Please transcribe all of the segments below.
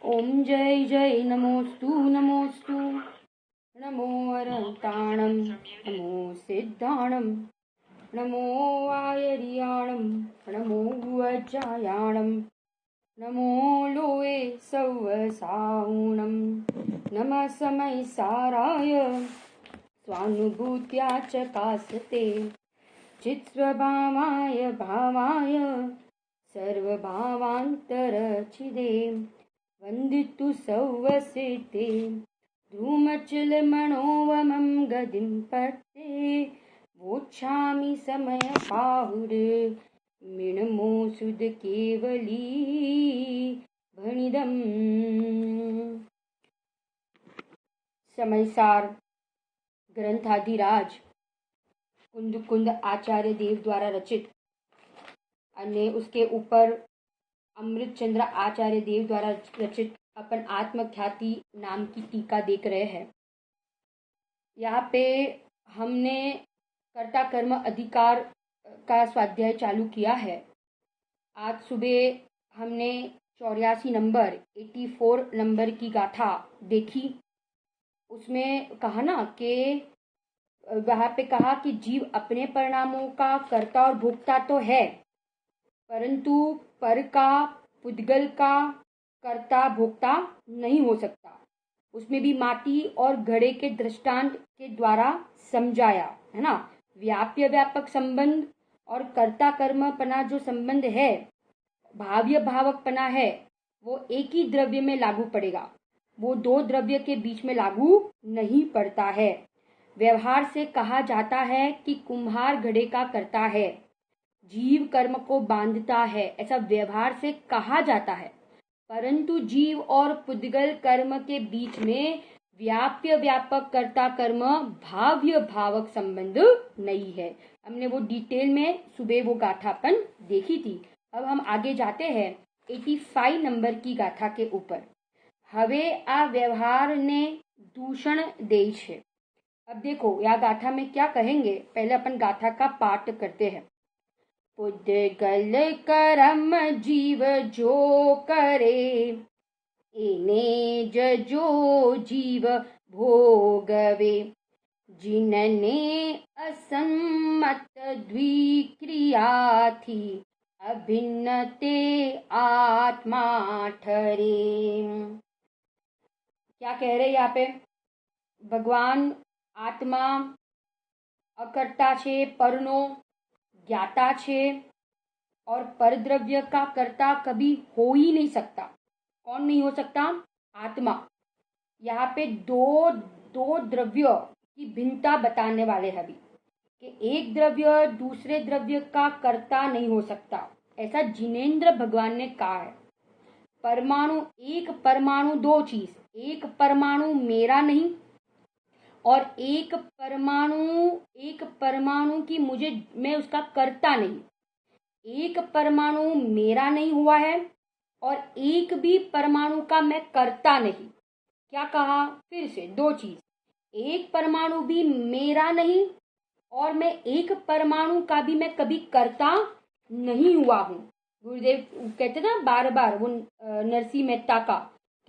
ओम जय जय नमोस्तु नमोस्तु। नमो अरहताणं नमो सिद्धाणं नमो आयर्याणं नमो वज्रायाणं नमो लोये सव्वसाहुणं नमः समयसाराय स्वानुभूत्या चकासते चित्स्वभावाय भावाय सर्वभावान्तरचिदे वन्दितु सौवसिते धूमचलमणोवमं गदिं पट्टे वोच्छामि समयपाहुरे मिणमोऽसुध केवली भणिदम्। समयसार ग्रंथाधिराज कुंद आचार्य देव द्वारा रचित अन्य उसके ऊपर अमृतचंद्र आचार्य देव द्वारा रचित अपन आत्मख्याति नाम की टीका देख रहे हैं। यहाँ पे हमने कर्ता कर्म अधिकार का स्वाध्याय चालू किया है। आज सुबह हमने 84 नंबर 84 नंबर की गाथा देखी। उसमें कहा ना कि वहाँ पे कहा कि जीव अपने परिणामों का कर्ता और भोक्ता तो है, परंतु पर का पुद्गल का कर्ता भोक्ता नहीं हो सकता। उसमें भी माटी और घड़े के दृष्टांत के द्वारा समझाया है ना। व्याप्य व्यापक संबंध और कर्ता कर्मपना जो संबंध है, भाव्य भावकपना है, वो एक ही द्रव्य में लागू पड़ेगा, वो दो द्रव्य के बीच में लागू नहीं पड़ता है। व्यवहार से कहा जाता है कि कुम्हार घड़े का करता है, जीव कर्म को बांधता है, ऐसा व्यवहार से कहा जाता है, परंतु जीव और पुद्गल कर्म के बीच में व्याप्य व्यापक कर्ता कर्म भाव्य भावक संबंध नहीं है। हमने वो डिटेल में सुबह वो गाथापन देखी थी। अब हम आगे जाते हैं 85 नंबर की गाथा के ऊपर। हवे आ व्यवहार ने दूषण दे छे। अब देखो यह गाथा में क्या कहेंगे, पहले अपन गाथा का पाठ करते हैं। पुद्गल कर्म जीव जो करे, एने जो जीव भोगवे, जिनने असम्मत द्विक्रिया थी, अभिन्न ते आत्मा ठरे। क्या कह रहे यहाँ पे? भगवान आत्मा अकर्ता छे, परनो ज्ञाता छे और परद्रव्य का कर्ता कभी हो ही नहीं सकता। कौन नहीं हो सकता? आत्मा। यहाँ पे दो द्रव्य की भिन्नता बताने वाले हैं अभी कि एक द्रव्य दूसरे द्रव्य का कर्ता नहीं हो सकता, ऐसा जिनेन्द्र भगवान ने कहा है। परमाणु, एक परमाणु दो चीज, एक परमाणु मेरा नहीं और एक परमाणु की मैं उसका कर्ता नहीं। एक परमाणु मेरा नहीं हुआ है और एक भी परमाणु का मैं कर्ता नहीं। क्या कहा? फिर से दो चीज, एक परमाणु भी मेरा नहीं और मैं एक परमाणु का भी मैं कभी कर्ता नहीं हुआ हूं। गुरुदेव कहते ना बार बार वो नरसिंह मेहता का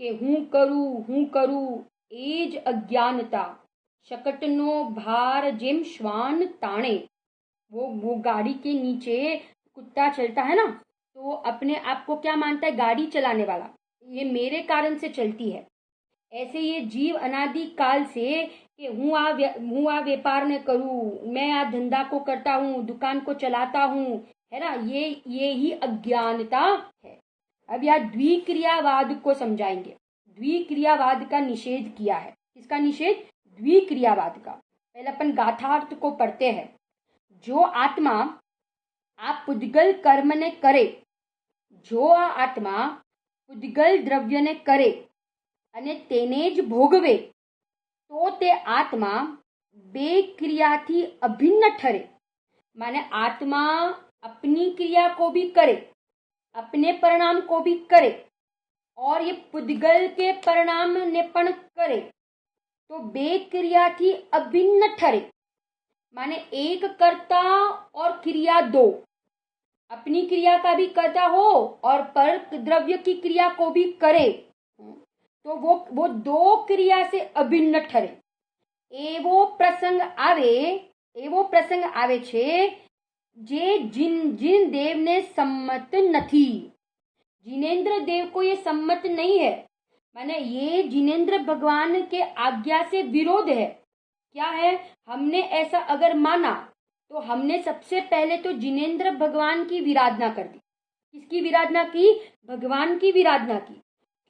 कि हूं करूं एज अज्ञानता, शकटनो भार जेम श्वान ताणे। वो गाड़ी के नीचे कुत्ता चलता है ना, तो वो अपने आप को क्या मानता है? गाड़ी चलाने वाला, ये मेरे कारण से चलती है। ऐसे ये जीव अनादि काल से कि हूँ आ व्यापार ने करूँ, मैं आ धंधा को करता हूँ, दुकान को चलाता हूँ, है ना, ये ही अज्ञानता है। अब यहाँ द्विक्रियावाद को समझाएंगे। द्विक्रियावाद का निषेध किया है। किसका निषेध? द्विक्रियावाद का। पहले अपन गाथार्थ को पढ़ते हैं। जो आत्मा आप पुद्गल कर्म ने करे, जो आ आत्मा पुद्गल द्रव्य ने करे અને તેને જ ભોગવે, તો તે આત્મા બે ક્રિયાથી અભિન્ન ठरे। माने आत्मा अपनी क्रिया को भी करे, अपने परिणाम को भी करे और ये पुद्गल के परिणाम ने पण करे, तो बे क्रिया थी अभिन्न ठरे। माने एक कर्ता और क्रिया दो, अपनी क्रिया का भी कर्ता हो और पर द्रव्य की क्रिया को भी करे। तो वो दो क्रिया से अभिन्न ठरे एवो प्रसंग आवे छे जे जिन देव ने सम्मत नहीं। जिनेन्द्र देव को ये सम्मत नहीं है, माने ये जिनेन्द्र भगवान के आज्ञा से विरोध है। क्या है, हमने ऐसा अगर माना तो हमने सबसे पहले तो जिनेन्द्र भगवान की विराधना कर दी। किसकी विराधना की? भगवान की विराधना की,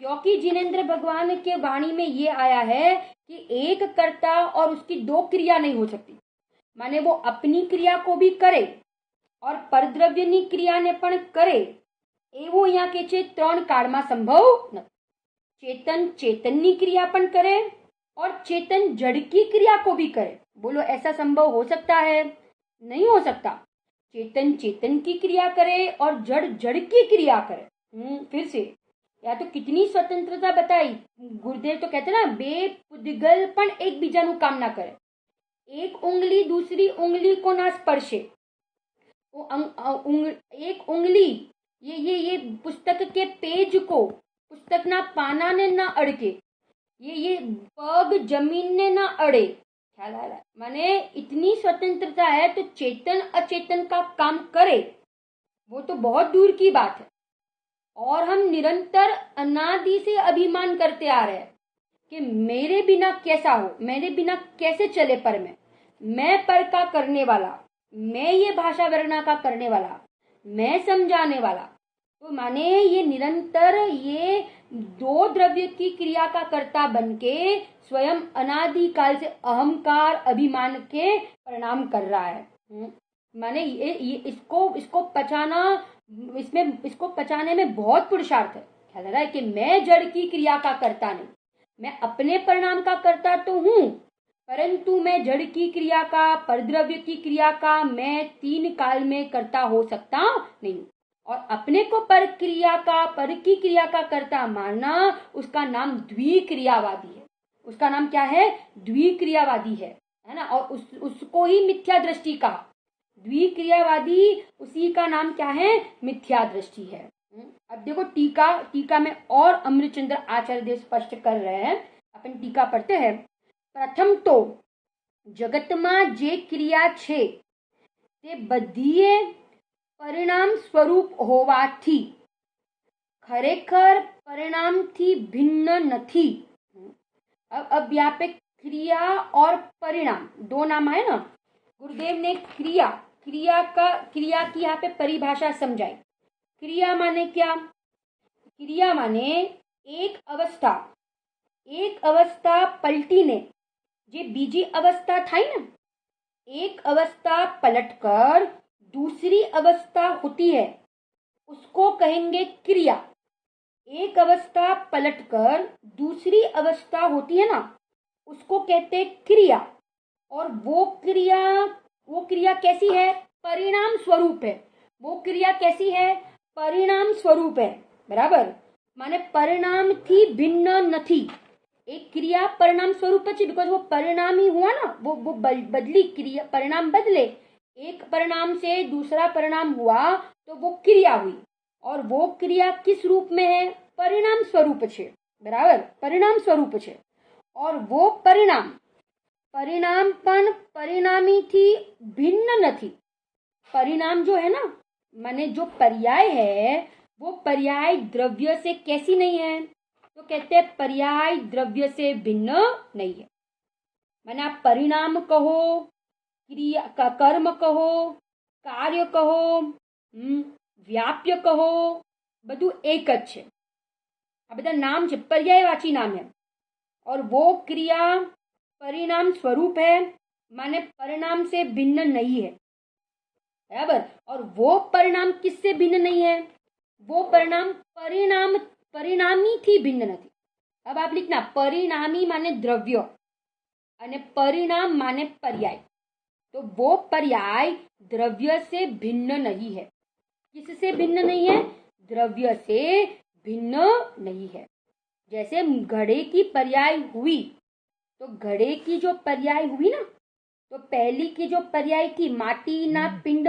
क्योंकि जिनेन्द्र भगवान के वाणी में ये आया है कि एक कर्ता और उसकी दो क्रिया नहीं हो सकती। माने वो अपनी क्रिया को भी करे और परद्रव्यनी क्रिया ने पण करे एवं यहाँ के छे त्रण काळमां संभव नहीं। चेतन चेतननी क्रिया पण करे और चेतन जड़ की क्रिया को भी करे। बोलो ऐसा संभव हो सकता है? नहीं हो सकता। चेतन चेतन की क्रिया करे और जड़ जड़ की क्रिया करे। फिर से या तो कितनी स्वतंत्रता बताई। गुरुदेव तो कहते ना बे पुद्गल पण एक बीजानु काम ना करे। एक उंगली दूसरी उंगली को ना स्पर्शे। एक उंगली ये पुस्तक के पेज को पुस्तक ना पाना ने ना अड़के। ये पग जमीन ने ना अड़े। ख्याल आ रहा है? माने इतनी स्वतंत्रता है तो चेतन अचेतन का काम करे वो तो बहुत दूर की बात है। और हम निरंतर अनादि से अभिमान करते आ रहे हैं कि मेरे बिना कैसा हो, मेरे बिना कैसे चले पर मैं पर का करने वाला, मैं ये भाषा वर्णा का करने वाला, मैं समझाने वाला। तो माने ये निरंतर ये दो द्रव्य की क्रिया का कर्ता बनके स्वयं अनादि काल से अहंकार अभिमान के परिणाम कर रहा है। माने ये इसको पचाना, इसको पचाने में बहुत पुरुषार्थ है। ख्याल आ रहा है कि मैं जड़ की क्रिया का कर्ता नहीं, मैं अपने परिणाम का कर्ता तो हूं, परंतु मैं जड़ की क्रिया का, परद्रव्य की क्रिया का मैं तीन काल में कर्ता हो सकता नहीं। और अपने को पर क्रिया का, पर की क्रिया का कर्ता मानना, उसका नाम द्विक्रियावादी है। उसका नाम क्या है? द्विक्रियावादी है ना। और उसको ही मिथ्या दृष्टि कहा। द्विक्रियावादी, उसी का नाम क्या है? मिथ्या दृष्टि है। अब देखो टीका में और अमृतचंद्र आचार्य देव स्पष्ट कर रहे हैं। अपन टीका पढ़ते हैं। प्रथम तो जगतમાં જે ક્રિયા છે તે બધીએ પરિણામ સ્વરૂપ હોવાથી ખરેખર પરિણામથી भिन्न નથી। अब यहाँ पे क्रिया और परिणाम दो नाम है ना। गुरुदेव ने क्रिया की यहाँ पे परिभाषा समझाई। क्रिया माने क्या? क्रिया माने एक अवस्था पलटीने जे बीजी अवस्था थाई ना, एक अवस्था पलटकर दूसरी अवस्था होती है उसको कहेंगे क्रिया। एक अवस्था पलटकर दूसरी अवस्था होती है ना, उसको कहते क्रिया। और वो क्रिया कैसी है? परिणाम स्वरूप है। वो क्रिया कैसी है? परिणाम स्वरूप है। बराबर, माने परिणाम थी भिन्न नहीं। एक क्रिया परिणाम स्वरूप है, बिकॉज वो परिणाम ही हुआ ना, वो बदली क्रिया, परिणाम बदले, एक परिणाम से दूसरा परिणाम हुआ तो वो क्रिया हुई। और वो क्रिया किस रूप में है? परिणाम स्वरूप छे। बराबर, परिणाम स्वरूप छे। और वो परिणाम पण परिणामी थी भिन्न नहीं। परिणाम जो है ना, माने जो पर्याय है, वो पर्याय द्रव्य से कैसी नहीं है? तो कहते हैं पर्याय द्रव्य से भिन्न नहीं है। माने आप परिणाम कहो, क्रिया का कर्म कहो, कार्य कहो, व्याप्य कहो, બધું એક જ છે। આ બધા નામ છે, पर्यायवाची नाम है। और वो क्रिया परिणाम स्वरूप है, माने परिणाम से भिन्न नहीं है। बराबर। और वो परिणाम किससे भिन्न नहीं है? वो परिणाम परिणामी थी भिन्न नहीं। अब आप लिखना परिणामी माने द्रव्य અને परिणाम माने पर्याय। तो वो पर्याय द्रव्य से भिन्न नहीं है। किससे भिन्न नहीं है? द्रव्य से भिन्न नहीं है। जैसे घड़े की पर्याय हुई, तो घड़े की जो पर्याय हुई ना, तो पहली की जो पर्याय थी माटीना पिंड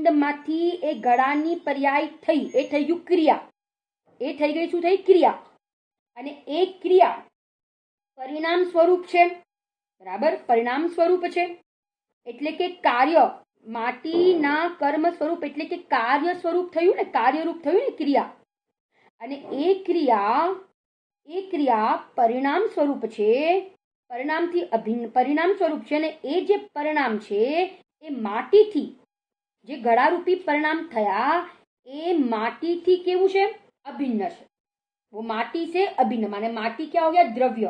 माथी ए घड़ानी पर्याय थई, ए थયું क्रिया। એ થઈ ગઈ શું થઈ? ક્રિયા. અને એ ક્રિયા પરિણામ સ્વરૂપ છે, બરાબર? પરિણામ સ્વરૂપ છે એટલે કે કાર્ય, માટીના કર્મ સ્વરૂપ એટલે કે કાર્ય સ્વરૂપ થયું ને, કાર્યરૂપ થયું ને ક્રિયા. અને એ ક્રિયા પરિણામ સ્વરૂપ છે, પરિણામથી અભિન્ન પરિણામ સ્વરૂપ છે. અને એ જે પરિણામ છે એ માટીથી, જે ઘડારૂપી પરિણામ થયા એ माटी केवु है? अभिन्न है. वो माटी से अभिन्न, माने माटी क्या हो गया? द्रव्य.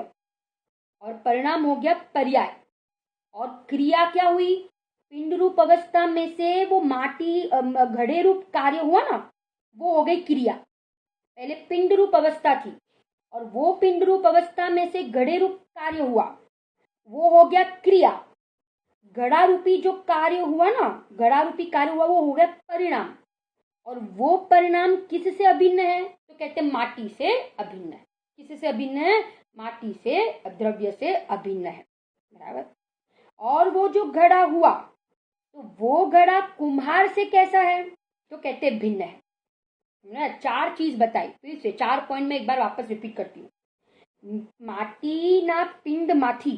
और परिणाम हो गया पर्याय. और क्रिया क्या हुई? पिंड रूप अवस्था में से वो माटी घड़े रूप कार्य हुआ ना, वो हो गई क्रिया. पहले पिंड रूप अवस्था थी और वो पिंड रूप अवस्था में से घड़े रूप कार्य हुआ, वो हो गया क्रिया. घड़ा रूपी जो कार्य हुआ ना, घड़ा रूपी कार्य हुआ, वो हो गया परिणाम. और वो परिणाम किससे अभिन्न है? तो कहते हैं माटी से अभिन्न है. किससे अभिन्न है? माटी से, द्रव्य से अभिन्न है. बराबर. और वो जो घड़ा हुआ, तो वो घड़ा कुम्हार से कैसा है? तो कहते हैं भिन्न है. 4 चीज बताई, फिर से 4 पॉइंट में एक बार वापस रिपीट करती हूँ. माटीना पिंड माथी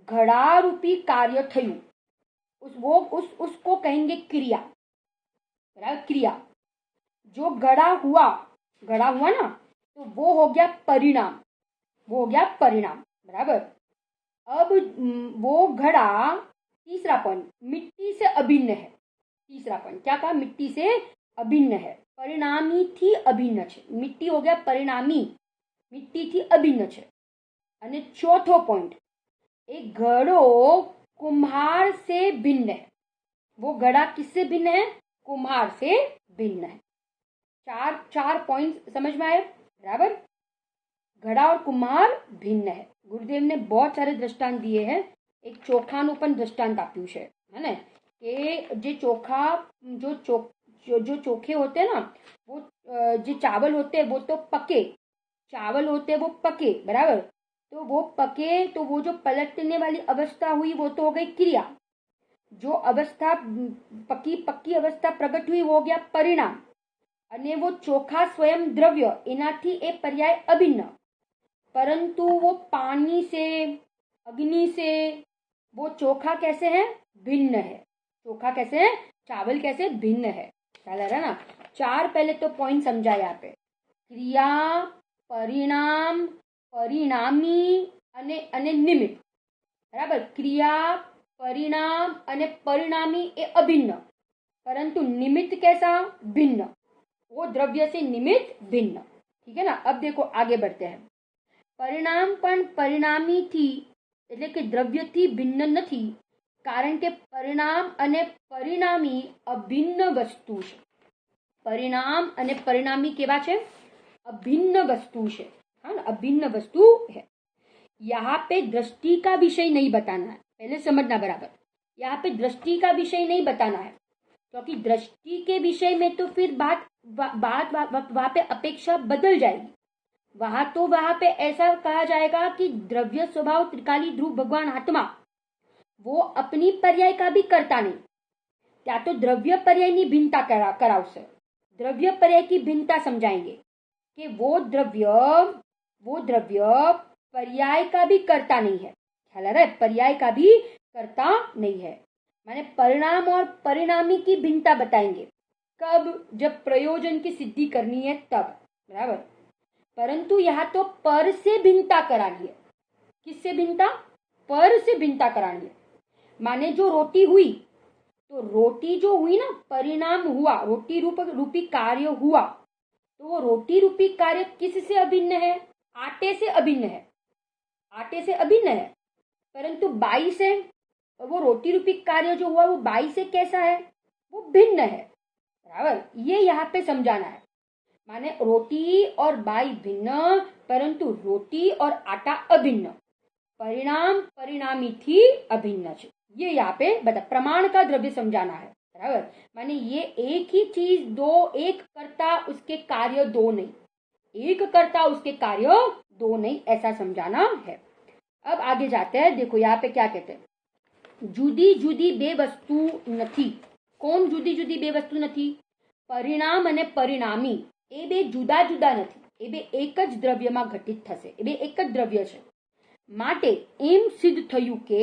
घड़ा रूपी कार्य थયું, उसको कहेंगे क्रिया. बराबर. क्रिया. जो घड़ा हुआ ना, तो वो हो गया परिणाम. वो हो गया परिणाम. बराबर. अब वो घड़ा, तीसरा पॉइंट, मिट्टी से अभिन्न है. तीसरा पॉइंट क्या कहा? मिट्टी से अभिन्न है. परिणामी थी अभिन्न है. मिट्टी हो गया परिणामी, मिट्टी थी अभिन्न है. અને ચોથો पॉइंट, एक घड़ो कुम्हार से भिन्न है. वो घड़ा किससे भिन्न है? कुम्हार से भिन्न है. चार पॉइंट समझ में आए? बराबर. घड़ा और कुम्हार भिन्न है. गुरुदेव ने बहुत सारे दृष्टांत दिए हैं. एक ચોખાનું પણ દૃષ્ટાંત આપ્યું છે, है ना, कि जे चोखा, जो चोखे होते हैं ना, वो जो चावल होते हैं वो तो पके, चावल होते हैं वो पके. बराबर. तो वो पके, तो वो जो पलटने वाली अवस्था हुई वो तो हो गई क्रिया. जो अवस्था पक्की अवस्था प्रकट हुई वो हो गया परिणाम. અને वो चोखा स्वयं द्रव्य, एनाथी ए पर्याय अभिन्न. परंतु वो पानी से, अग्नि से, वो चोखा कैसे है? भिन्न है. चोखा कैसे है? चावल कैसे भिन्न है? ख्याल आ रहा है ना? 4 पहले तो पॉइंट समझा यहाँ पे. क्रिया, परिणाम, परिणामी અને નિમિત્ત. बराबर. क्रिया, परिणाम અને परिणामी ए अभिन्न, परंतु निमित्त कैसा? भिन्न. वो द्रव्य से निमित्त भिन्न. ठीक है ना? अब देखो आगे बढ़ते हैं. परिणाम पण परिणामी थी એટલે કે દ્રવ્યથી ભિન્ન નથી, કારણ કે પરિણામ અને પરિણામી અભિન્ન વસ્તુ છે. પરિણામ અને પરિણામી કેવા છે? अभिन्न वस्तु है. हाँ ना, अभिन्न वस्तु है. यहाँ पे दृष्टि का विषय नहीं बताना है, पहले समझना बराबर. यहाँ पे दृष्टि का विषय नहीं बताना है, क्योंकि दृष्टि के विषय में तो फिर बात वहां पे अपेक्षा बदल जाएगी. वहां पे ऐसा कहा जाएगा कि द्रव्य स्वभाव त्रिकाली ध्रुव भगवान आत्मा, वो अपनी पर्याय का भी करता नहीं. क्या तो द्रव्य पर्याय भिन्नता करावशे. द्रव्य पर्याय की भिन्नता समझाएंगे कि वो द्रव्य पर्याय का भी करता नहीं है. ख्याल आ रहा है? पर्याय का भी करता नहीं है. माने परिणाम और परिणामी की भिन्नता बताएंगे. कब? जब प्रयोजन की सिद्धि करनी है तब. बराबर. परंतु यहाँ तो पर से भिन्नता करानी है. किससे भिन्नता? पर से भिन्नता करानी है. माने जो रोटी हुई, तो रोटी जो हुई ना, परिणाम हुआ, रोटी रूपी कार्य हुआ, तो वो रोटी रूपी कार्य किससे अभिन्न है? आटे से अभिन्न है. आटे से अभिन्न है. परंतु बाई से, वो रोटी रूपी कार्य जो हुआ वो बाई से कैसा है? वो भिन्न है. बराबर. ये यहाँ पे समझाना है. माने रोटी और बाई भिन्न, परंतु रोटी और आटा अभिन्न. परिणाम परिणामी थी अभिन्न है. ये यहाँ पे बता, प्रमाण का द्रव्य समझाना है. बराबर. माने ये एक ही चीज दो, एक करता उसके कार्य दो नहीं, एक करता उसके कार्य दो नहीं, ऐसा समझाना है. अब आगे जाते हैं. देखो यहाँ पे क्या कहते हैं. जुदी जुदी बे वस्तु નથી. कौन जुदी जुदी बे वस्तु નથી? परिणाम અને परिणामी એ બે જુદા જુદા નથી, એ બે એક જ દ્રવ્યમાં ઘટિત થશે, એ બે એક જ દ્રવ્ય છે. માટે એમ સિદ્ધ થયું કે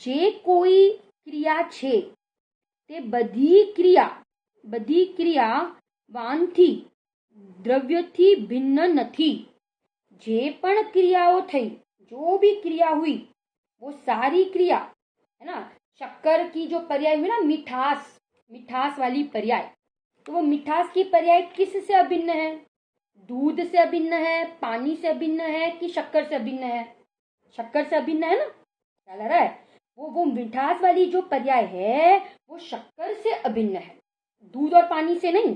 જે કોઈ ક્રિયા છે તે બધી ક્રિયા વાનથી द्रव्य भिन्न नहीं. जे पण क्रियाओं थई, जो भी क्रिया हुई वो सारी क्रिया है ना. शक्कर की जो पर्याय हुई ना, मिठास वाली पर्याय, तो वो मिठास की पर्याय किस से अभिन्न है? दूध से अभिन्न है, पानी से अभिन्न है कि शक्कर से अभिन्न है? शक्कर से अभिन्न है ना. ख्याल आ रहा है? वो मिठास वाली जो पर्याय है वो शक्कर से अभिन्न है, दूध और पानी से नहीं.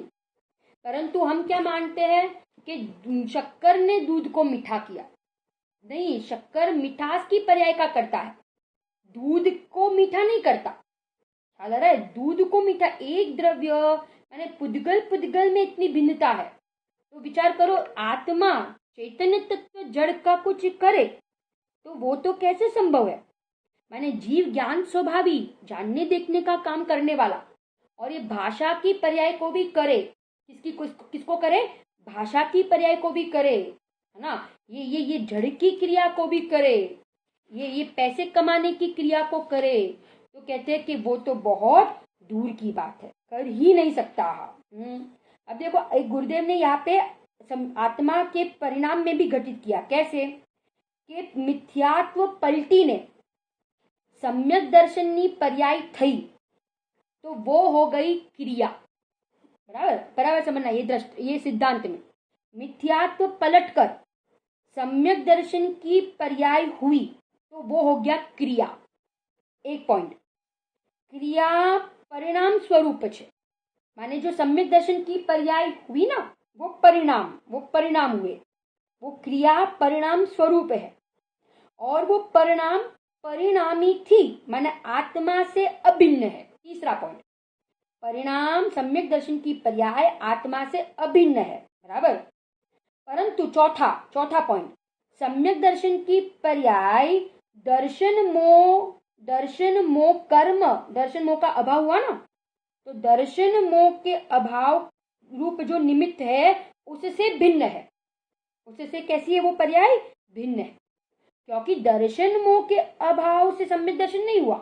परंतु हम क्या मानते हैं कि शक्कर ने दूध को मीठा किया. नहीं, शक्कर मिठास की पर्याय का करता है, दूध को मीठा नहीं करता. ख्याल आ रहा है? दूध को मीठा, एक द्रव्य माने पुद्गल में इतनी भिन्नता है. तो विचार करो, आत्मा चैतन्य तत्व जड़ का कुछ करे तो वो तो कैसे संभव है? माने जीव ज्ञान स्वभावी, जानने देखने का काम करने वाला, और ये भाषा की पर्याय को भी करे. किसको करे? भाषा की पर्याय को भी करे, है ना. ये जड़ की क्रिया को भी करे, ये पैसे कमाने की क्रिया को करे, तो कहते हैं कि वो तो बहुत दूर की बात है, कर ही नहीं सकता. अब देखो, एक गुरुदेव ने यहाँ पे आत्मा के परिणाम में भी घटित किया. कैसे? कि मिथ्यात्व पलटी ने सम्यक दर्शननी पर्याय थई तो वो हो गई क्रिया. बराबर समझना. ये सिद्धांत में मिथ्यात्व पलटकर सम्यक दर्शन की पर्याय हुई तो वो हो गया क्रिया. एक पॉइंट, क्रिया परिणाम स्वरूप है. माने जो सम्यक दर्शन की पर्याय हुई ना, वो परिणाम हुए, वो क्रिया परिणाम स्वरूप है. और वो परिणाम परिणामी थी, माने आत्मा से अभिन्न है. तीसरा पॉइंट, परिणाम सम्यक दर्शन की पर्याय आत्मा से अभिन्न है. बराबर. परंतु चौथा पॉइंट, सम्यक दर्शन की पर्याय दर्शन मोह कर्म, दर्शन मोह का अभाव हुआ ना, तो दर्शन मोह के अभाव रूप जो निमित्त है उससे भिन्न है. उससे कैसी है वो पर्याय? भिन्न है. क्योंकि दर्शन मोह के अभाव से सम्यक दर्शन नहीं हुआ.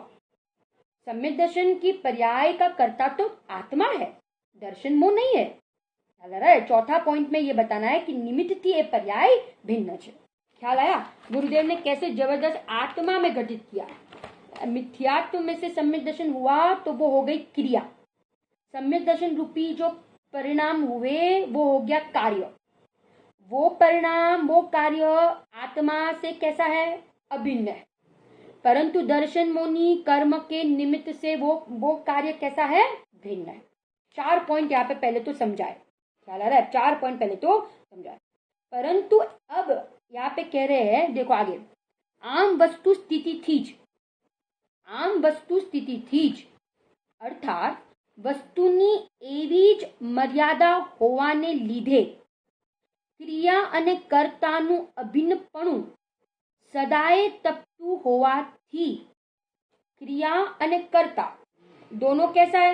सम्यक दर्शन की पर्याय का कर्ता तो आत्मा है, दर्शन मोह नहीं है. ख्याल आ रहा है? चौथा पॉइंट में ये बताना है कि निमित्त थी ये पर्याय भिन्न है. ख्याल आया? गुरुदेव ने कैसे जबरदस्त आत्मा में घटित किया. मिथ्यात्व में से सम्यक दर्शन हुआ तो वो हो गई क्रिया. सम्यक दर्शन रूपी जो परिणाम हुए वो हो गया कार्य. वो परिणाम, वो कार्य आत्मा से कैसा है? अभिन्न है. परंतु दर्शन मोनी कर्म के निमित्त से वो कार्य कैसा है? भिन्न है. 4 पॉइंट यहाँ पे पहले तो समझाए. ख्याल आ रहा है? 4 पॉइंट पहले तो समझाए. परंतु अब यहाँ पे कह रहे हैं, देखो आगे, आम वस्तु स्थिति थीज अर्थात वस्तुनी एवी ज मर्यादा होवाने લીધે ક્રિયા અને કર્તાનું અભિન્નપણું સદાય તપતું હોવાથી ક્રિયા અને કર્તા दोनों कैसा है?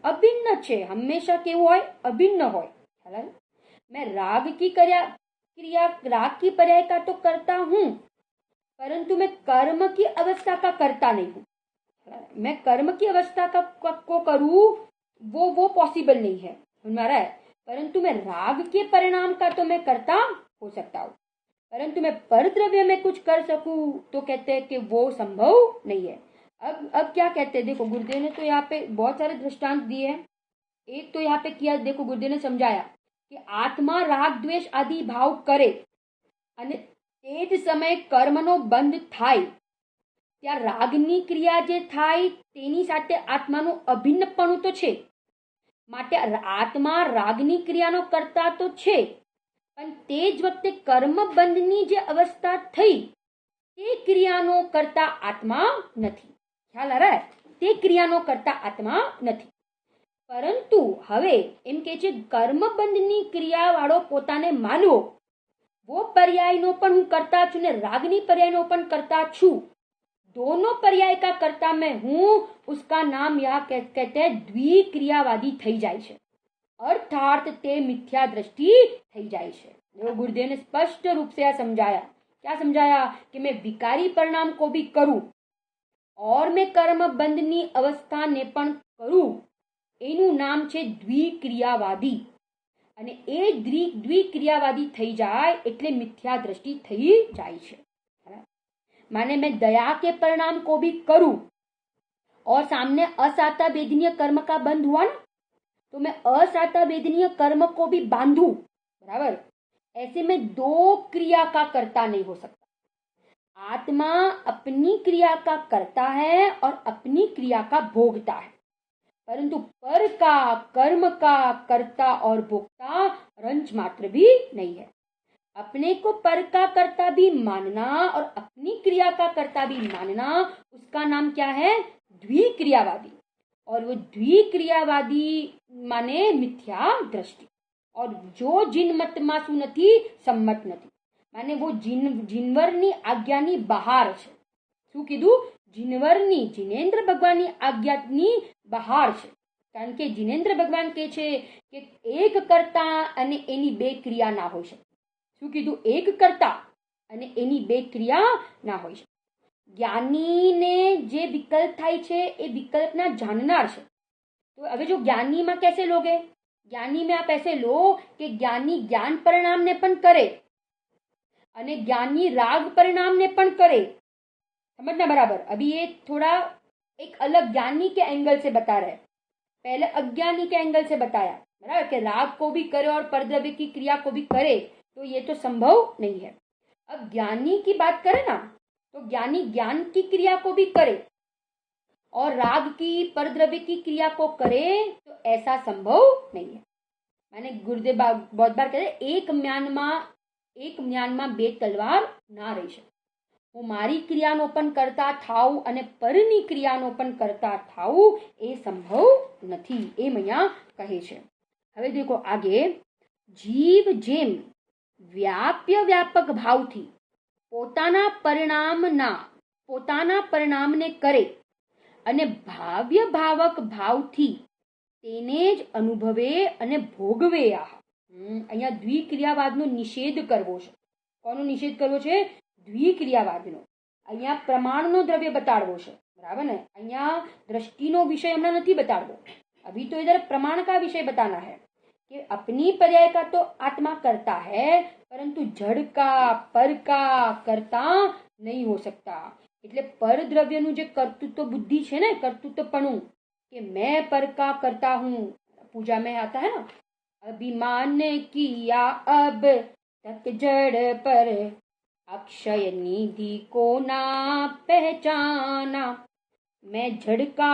अभिन्न छे. हमेशा केवो होय? अभिन्न होय. मैं राग की पर्याय का तो करता हूं, परंतु मैं कर्म की अवस्था का करता नहीं हूं. मैं कर्म की अवस्था को करूं वो पॉसिबल नहीं है. हमारा है. परंतु मैं राग के परिणाम का तो मैं करता हो सकता हूं, परंतु मैं पर द्रव्य में कुछ कर सकूं तो कहते हैं कि वो संभव नहीं है. अब क्या कहते हैं? देखो, गुरुदेव ने तो यहाँ पे बहुत सारे दृष्टांत दिए हैं. एक तो यहाँ पे किया, देखो गुरुदेव ने समझाया कि आत्मा राग द्वेष आदि भाव करे અને તે જ સમયે કર્મનો બંધ થાય, ત્યાં રાગની ક્રિયા જે થાય તેની સાથે આત્માનું અભિન્નપણું તો છે. માટે આત્મા રાગની ક્રિયાનો કરતા તો છે, પણ તે જ વખતે કર્મ બંધની જે અવસ્થા થઈ તે ક્રિયાનો કરતા આત્મા નથી. ખ્યાલ આ રहा है? તે ક્રિયાનો કરતા આત્મા નથી. પરંતુ હવે એમ કે છે કર્મબંધની ક્રિયાવાળો પોતાને માનવો, वो पर्यायનો પણ હું કરતા છું ને રાગની पर्यायનો પણ करता છું. दोनों पर्याय का कर्ता मैं हूं. उसका नाम यहाँ कहते हैं द्विक्रियावादी થઈ જાય છે. અર્થાર્થ તે મિથ્યા દ્રષ્ટિ થઈ જાય છે। देखो गुरुदेव ने स्पष्ट रूप से यह समझाया। क्या समझाया? कि मैं विकारी परिणाम को भी करूं और मैं कर्म बंधनी अवस्था ने पण करूं, એનું નામ છે દ્વિક્રિયાવાદી। અને એ દ્વિક્રિયાવાદી થઈ જાય એટલે મિથ્યા દ્રષ્ટિ થઈ જાય છે। माने मैं दया के परिणाम को भी करूं और सामने असाता वेदनीय कर्म का बंध हुआ ना, तो मैं असाता वेदनीय कर्म को भी बांधू, बराबर। ऐसे में दो क्रिया का कर्ता नहीं हो सकता। आत्मा अपनी क्रिया का कर्ता है और अपनी क्रिया का भोगता है, परंतु पर का कर्म का कर्ता और भोक्ता रंच मात्र भी नहीं है। अपने को पर का कर्ता भी मानना और अपनी क्रिया का कर्ता भी मानना, उसका नाम क्या है? द्विक्रियावादी। और वो द्विक्रियावादी माने मिथ्या दृष्टि। और जो जिन मतમાં શું નથી? સંમત નથી। माने वो જીનવરની આજ્ઞાની બહાર છે। શું કીધું? જીનવરની, જીનેન્દ્ર ભગવાનની આજ્ઞાની બહાર છે। કારણ કે જીનેન્દ્ર ભગવાન કહે છે કે એક કર્તા અને એની બે ક્રિયા ના હોઈ શકે। શું કીધું? એક કર્તા અને એની બે ક્રિયા ના હોઈ શકે। જ્ઞાનીને જે વિકલ્પ થાય છે એ વિકલ્પના જાણનાર છે। तो હવે જો જ્ઞાનીમાં कैसे लोगे? ज्ञानी में आप ऐसे लो कि ज्ञानी ज्ञान परिणाम ने पण करे अने ज्ञानी राग परिणाम ने पण करे। समझना बराबर। अभी ये थोड़ा एक अलग ज्ञानी के एंगल से बता रहे। पहले अज्ञानी के एंगल से बताया, बराबर, कि राग को भी करे और परद्रव्य की क्रिया को भी करे, तो ये तो संभव नहीं है। अब ज्ञानी की बात करें ना, तो ज्ञानी ज्ञान की क्रिया को भी करे और राग की परद्रव्य की क्रिया को करे, तो ऐसा संभव नहीं है। मैंने गुरुदेव बहुत बार कहते एक म्यानमा બે તલવાર ના રહી શકે। હું મારી ક્રિયાનો પણ કરતા થાઉં અને પરની ક્રિયાનો પણ કરતા થાઉં, એ સંભવ નથી, એમ અહીંયા કહે છે। હવે દેખો આગે, જીવ જેમ વ્યાપ્ય વ્યાપક ભાવથી પોતાના પરિણામને કરે અને ભાવ્ય ભાવક ભાવથી તેને જ અનુભવે અને ભોગવે। અહીંયા દ્વિક્રિયાવાદનો નિષેધ કરવો છે। કોનો નિષેધ કરવો છે? દ્વિક્રિયાવાદનો। અહીંયા પ્રમાણનો દ્રવ્ય બતાડવો છે, બરાબર ને। અહીંયા દ્રષ્ટિનો વિષય હમણાં નથી બતાડવો। अभी तो इधर प्रमाण का विषय बताना है कि अपनी पर्याय का तो आत्मा करता है, परंतु जड़ का पर का करता नहीं हो सकता। એટલે પર દ્રવ્યનું જે કર્તૃત્વ બુદ્ધિ છે ને, કર્તૃત્વપણું, कि मैं पर का करता हूँ, पूजा में आता है ना, अभिमान किया अब तक जड़ पर अक्षय निधि को ना पहचाना। मैं जड़ का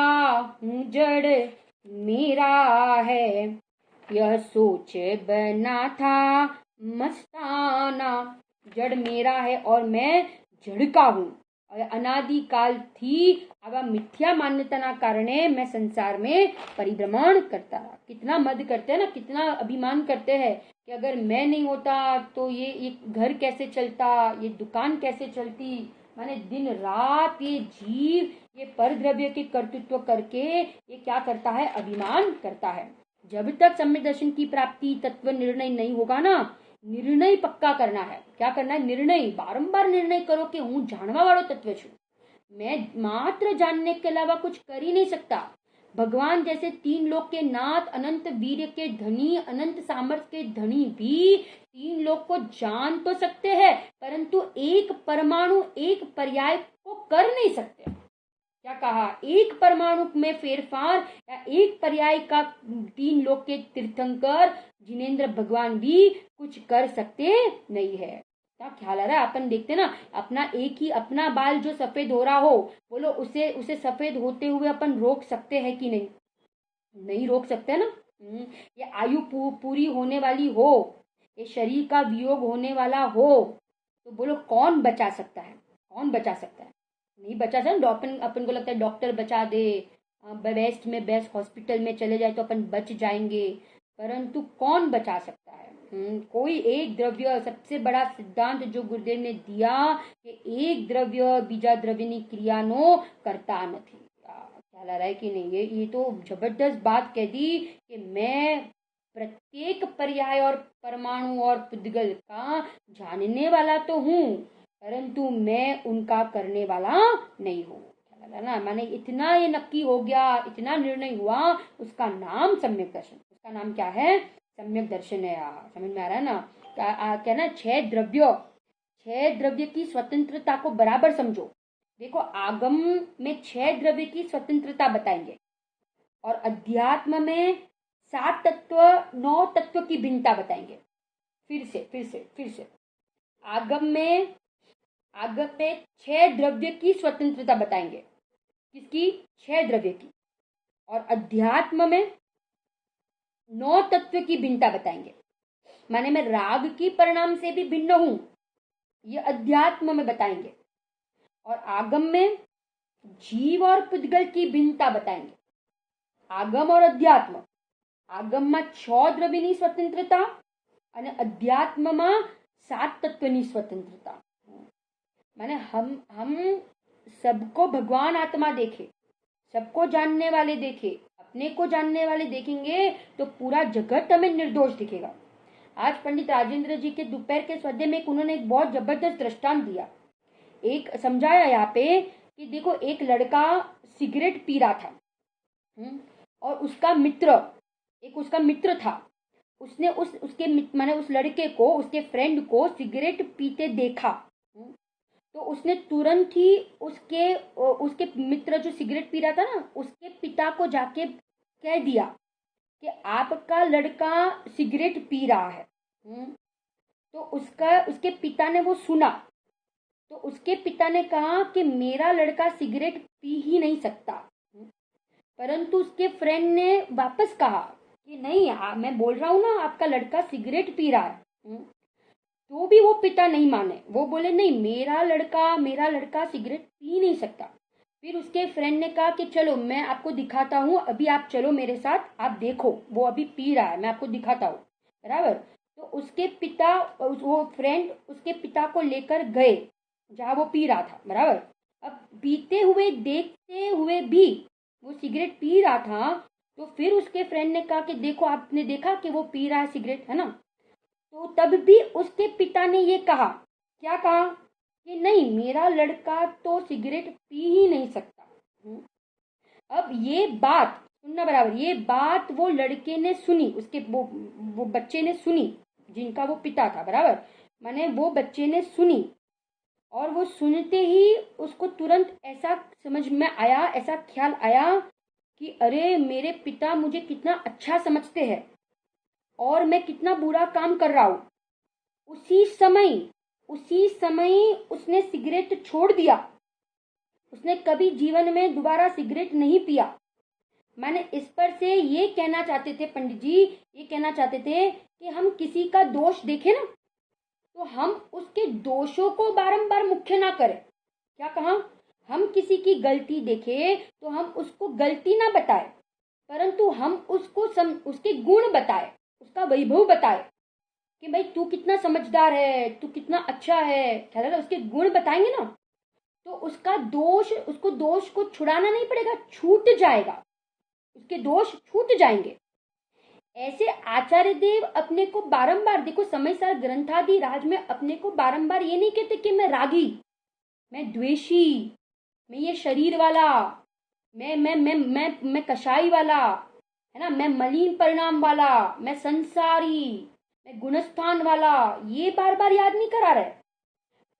हूँ, जड़ मेरा है, यह सोच बना था मस्ताना। जड़ मेरा है और मैं जड़ का हूँ। अनादि काल थी आवा मिथ्या मान्यता कारणे मैं संसार में परिभ्रमण करता रहा। कितना मद करते हैं ना, कितना अभिमान करते हैं कि अगर मैं नहीं होता तो ये घर कैसे चलता, ये दुकान कैसे चलती। माने दिन रात ये जीव ये परद्रव्य के कर्तृत्व करके ये क्या करता है? अभिमान करता है। जब तक सम्यक दर्शन की प्राप्ति तत्व निर्णय नहीं होगा ना, निर्णय पक्का करना है। क्या करना है? निर्णय, बारंबार निर्णय करो कि हूँ जानवा वालो तत्व छू, मैं मात्र जानने के अलावा कुछ कर ही नहीं सकता। भगवान जैसे तीन लोक के नाथ, अनंत वीर्य के धनी, अनंत सामर्थ्य के धनी भी तीन लोक को जान तो सकते हैं, परंतु एक परमाणु एक पर्याय को कर नहीं सकते। क्या कहा? एक परमाणु में फेरफार या एक पर्याय का तीन लोक के तीर्थंकर जिनेंद्र भगवान भी कुछ कर सकते नहीं है। क्या ख्याल आ रहा है? अपन देखते ना, अपना एक ही अपना बाल जो सफेद हो रहा हो, बोलो उसे सफेद होते हुए अपन रोक सकते हैं कि नहीं? नहीं रोक सकते ना। ये आयु पूरी होने वाली हो, ये शरीर का वियोग होने वाला हो, तो बोलो कौन बचा सकता है? कौन बचा सकता है? नहीं बचा सकता। अपन को लगता है डॉक्टर बचा दे, बेस्ट में बेस्ट हॉस्पिटल में चले जाए तो अपन बच जाएंगे, परंतु कौन बचा सकता है? कोई एक द्रव्य, सबसे बड़ा सिद्धांत जो गुरुदेव ने दिया कि एक द्रव्य बीजा द्रव्यनी क्रियानो करता नहीं। ख्याल आ रहा है कि नहीं? ये तो जबरदस्त बात कह दी कि मैं प्रत्येक पर्याय और परमाणु और पुद्गल का जानने वाला तो हूँ, परंतु मैं उनका करने वाला नहीं हूँ। ना माने इतना ये नक्की हो गया, इतना निर्णय हुआ, उसका नाम सम्यक दर्शन। उसका नाम क्या है? सम्यक दर्शन है। समझ में आ रहा है ना? क्या ना, छह द्रव्य की स्वतंत्रता को बराबर समझो। देखो, आगम में 6 द्रव्य की स्वतंत्रता बताएंगे और अध्यात्म में 7 तत्व 9 तत्व की भिन्नता बताएंगे। फिर से आगम में 6 द्रव्य की स्वतंत्रता बताएंगे। किसकी? 6 द्रव्य की। और अध्यात्म में 9 तत्व की भिन्नता बताएंगे। माने मैं राग की परिणाम से भी भिन्न हूं, ये अध्यात्म में बताएंगे। और आगम में जीव और पुद्गल की भिन्नता बताएंगे। आगम और अध्यात्म। आगम में 6 द्रव्यनी स्वतंत्रता અને અધ્યાત્મમાં 7 તત્વની स्वतंत्रता। माने हम सबको भगवान आत्मा देखे, सबको जानने वाले देखे, अपने को जानने वाले देखेंगे तो पूरा जगत हमें निर्दोष दिखेगा। आज पंडित राजेंद्र जी के दोपहर के स्वाध्याय में उन्होंने एक बहुत जबरदस्त दृष्टांत दिया। एक समझाया यहाँ पे कि देखो, एक लड़का सिगरेट पी रहा था और उसका मित्र था। उसने उसके माने उस लड़के को, उसके फ्रेंड को सिगरेट पीते देखा। तो उसने तुरंत ही उसके मित्र जो सिगरेट पी रहा था ना, उसके पिता को जाके कह दिया कि आपका लड़का सिगरेट पी रहा है। तो उसके पिता ने वो सुना। तो उसके पिता ने कहा कि मेरा लड़का सिगरेट पी ही नहीं सकता। परंतु उसके फ्रेंड ने वापस कहा कि नहीं, मैं बोल रहा हूं ना, आपका लड़का सिगरेट पी रहा है। तो भी वो पिता नहीं माने। वो बोले नहीं, मेरा लड़का सिगरेट पी नहीं सकता। फिर उसके फ्रेंड ने कहा कि चलो मैं आपको दिखाता हूँ, अभी आप चलो मेरे साथ, आप देखो वो अभी पी रहा है, मैं आपको दिखाता हूँ। बराबर। तो वो फ्रेंड उसके पिता को लेकर गए जहाँ वो पी रहा था। बराबर। अब पीते हुए देखते हुए भी वो सिगरेट पी रहा था। तो फिर उसके फ्रेंड ने कहा कि देखो, आपने देखा कि वो पी रहा है सिगरेट, है ना? तो तब भी उसके पिता ने ये कहा, क्या कहा कि नहीं, मेरा लड़का तो सिगरेट पी ही नहीं सकता। अब ये बात सुनना बराबर, ये बात वो लड़के ने सुनी, उसके वो बच्चे ने सुनी, जिनका वो पिता था। बराबर। माने वो बच्चे ने सुनी और वो सुनते ही उसको तुरंत ऐसा समझ में आया, ऐसा ख्याल आया कि अरे, मेरे पिता मुझे कितना अच्छा समझते हैं और मैं कितना बुरा काम कर रहा हूं। उसी समय उसने सिगरेट छोड़ दिया। उसने कभी जीवन में दोबारा सिगरेट नहीं पिया। मैंने इस पर से ये कहना चाहते थे पंडित जी, ये कहना चाहते थे कि हम किसी का दोष देखें ना, तो हम उसके दोषों को बारंबार मुख्य ना करें। क्या कहा? हम किसी की गलती देखे तो हम उसको गलती ना बताए, परंतु हम उसके गुण बताए, उसका वैभव बताए कि भाई तू कितना समझदार है, तू कितना अच्छा है। ख्याल है? उसके गुण बताएंगे ना, तो उसको दोष को छुड़ाना नहीं पड़ेगा, छूट जाएगा, उसके दोष छूट जाएंगे। ऐसे आचार्य देव अपने को बारंबार, देखो समय सार ग्रंथादि राज में अपने को बारंबार ये नहीं कहते कि मैं रागी, मैं द्वेषी, मैं ये शरीर वाला, मैं कषाई वाला, है ना, मैं मलिन परिणाम वाला, मैं संसारी, मैं गुणस्थान वाला, ये बार बार याद नहीं करा रहे,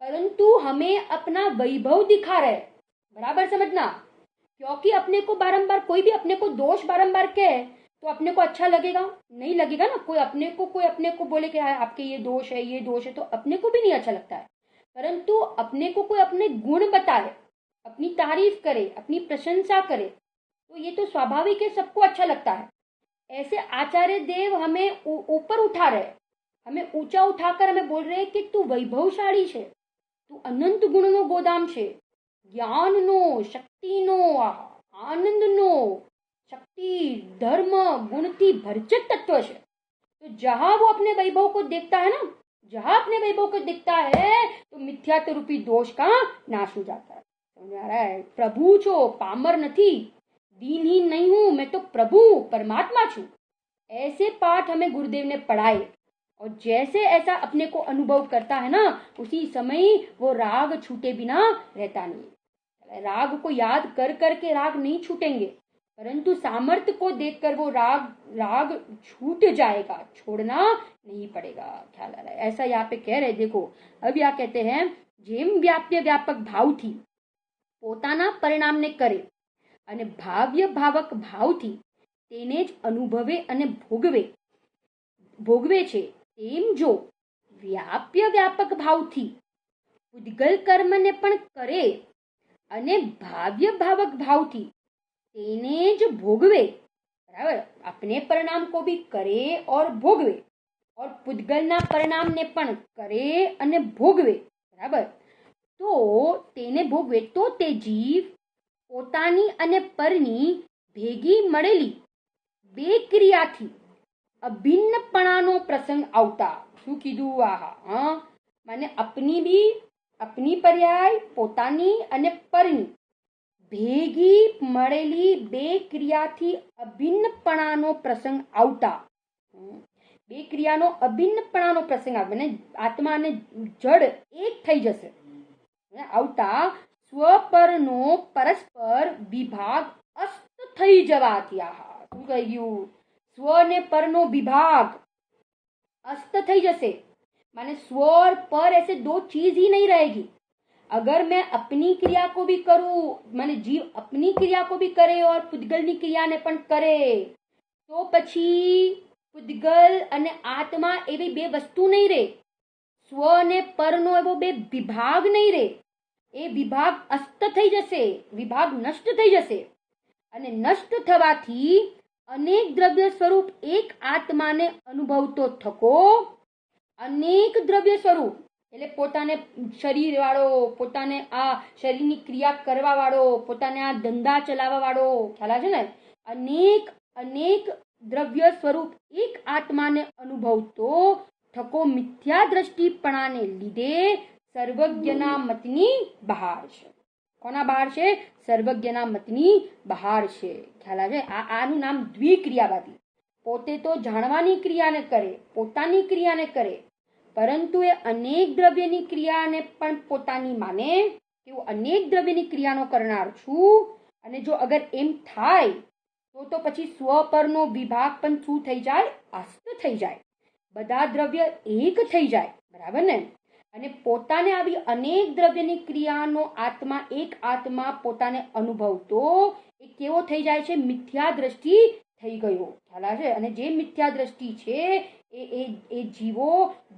परंतु हमें अपना वैभव दिखा रहे। बराबर समझना। क्योंकि अपने को बारंबार, कोई भी अपने को दोष बारंबार कहे तो अपने को अच्छा लगेगा? नहीं लगेगा ना। कोई अपने को बोले कि आपके ये दोष है, ये दोष है, तो अपने को भी नहीं अच्छा लगता है। परंतु अपने को कोई अपने गुण बताए, अपनी तारीफ करे, अपनी प्रशंसा करे, तो ये तो स्वाभाविक है, सबको अच्छा लगता है। ऐसे आचार्य देव हमें ऊपर उठा रहे, हमें ऊंचा उठाकर हमें बोल रहे कि तू वैभवशाળી છે, तू अनंत गुणनो गोदाम છે, ज्ञाननो, शक्तिनो, आनंदनो, शक्ति, धर्म, गुणથી भरचक तत्व છે। तो जहां वो अपने वैभव को देखता है ना, जहां अपने वैभव को दिखता है, तो मिथ्यात्व रूपी दोष का नाश हो जाता है। समझ आ रहा है? प्रभु छो, पामर नहीं, दीनहीन नहीं हूं, मैं तो प्रभु परमात्मा छू। ऐसे पाठ हमें गुरुदेव ने पढ़ाए और जैसे ऐसा अपने को अनुभव करता है ना, उसी समय वो राग छूटे बिना रहता नहीं। राग को याद कर करके राग नहीं छूटेंगे, परंतु सामर्थ्य को देखकर वो राग छूट जाएगा, छोड़ना नहीं पड़ेगा। ख्याल आ रहा है? ऐसा यहाँ पे कह रहे, देखो अब यहाँ कहते हैं, जेम व्याप्य व्यापक भाव थी પોતાના પરિણામને કરે અને ભાવ્ય ભાવક ભાવથી તેને જ અનુભવે અને ભોગવે છે, તેમ જો વ્યાપ્ય વ્યાપક ભાવથી ઉદ્ગલ કર્મને પણ કરે અને ભાવ્ય ભાવક भावથી તેને જ ભોગવે, बराबर, अपने परिणाम को भी करे और भोगवे और पुद्गलना परिणाम ने पण करे અને ભોગવે, બરાબર, તો તેને ભોગવે તો તે જીવ પોતાની અને પરની ભેગી મળેલી બે ક્રિયાથી અભિન્નપણાનો પ્રસંગ આવતા, શું કીધું? આહા, હા, માને अपनी पर्याय પોતાની અને પરની ભેગી મળેલી બે ક્રિયાથી અભિન્નપણાનો પ્રસંગ આવતા, બે ક્રિયાનો અભિન્નપણાનો પ્રસંગ આવે, મને આત્મા અને જડ એક થઈ જશે આવતા સ્વપરનો પરસ્પર વિભાગ અસ્ત થઈ જવાથી, આહા, શું કહી ગયું? સ્વ ને પરનો विभाग अस्त થઈ જશે, माने स्व और पर ऐसे दो चीज ही नहीं रहेगी। अगर मैं अपनी क्रिया को भी करूं, माने जीव अपनी क्रिया को भी करे और पुद्गलनी क्रिया ने पण करे, तो પછી પુદ્ગલ અને આત્મા એવી બે વસ્તુ નહીં રહે, સ્વ અને પરનો એવો બે વિભાગ નહીં રહે, એ વિભાગ અસ્ત થઈ જશે, વિભાગ નષ્ટ થઈ જશે અને નષ્ટ થવાથી અનેક દ્રવ્ય સ્વરૂપ એક આત્માને અનુભવતો થકો અનેક દ્રવ્ય સ્વરૂપ, એટલે પોતાને શરીર વાળો, પોતાને આ શરીરની ક્રિયા કરવા વાળો, પોતાને આ ધંધા ચલાવવા વાળો, ખ્યાલ છે ને, અનેક અનેક દ્રવ્ય સ્વરૂપ એક આત્માને અનુભવતો થકો મિથ્યા દ્રષ્ટિપણાને લીધે સર્વજ્ઞના મતની બહાર છે. કોના બહાર છે? સર્વજ્ઞના મતની બહાર છે. ખ્યાલ આવે? આનું નામ દ્વિક્રિયાવાદી. પોતે તો જાણવાની ક્રિયાને કરે, પોતાની ક્રિયાને કરે, પરંતુ એ અનેક દ્રવ્યની ક્રિયાને પણ પોતાની માને કે હું અનેક દ્રવ્યની ક્રિયાનો કરનાર છું. અને જો અગર એમ થાય તો પછી સ્વ પરનો વિભાગ પણ શું થઈ જાય? અસ્ત થઈ જાય. બધા દ્રવ્ય એક થઈ જાય. બરાબર ને? અને પોતાને આવી અનેક દ્રવ્યની ક્રિયાનો આત્મા, એક આત્મા પોતાને અનુભવતો એ કેવો થઈ જાય છે? મિથ્યા દ્રષ્ટિ થઈ ગયો. ખ્યાલ આવે? અને જે મિથ્યા દ્રષ્ટિ છે એ જીવો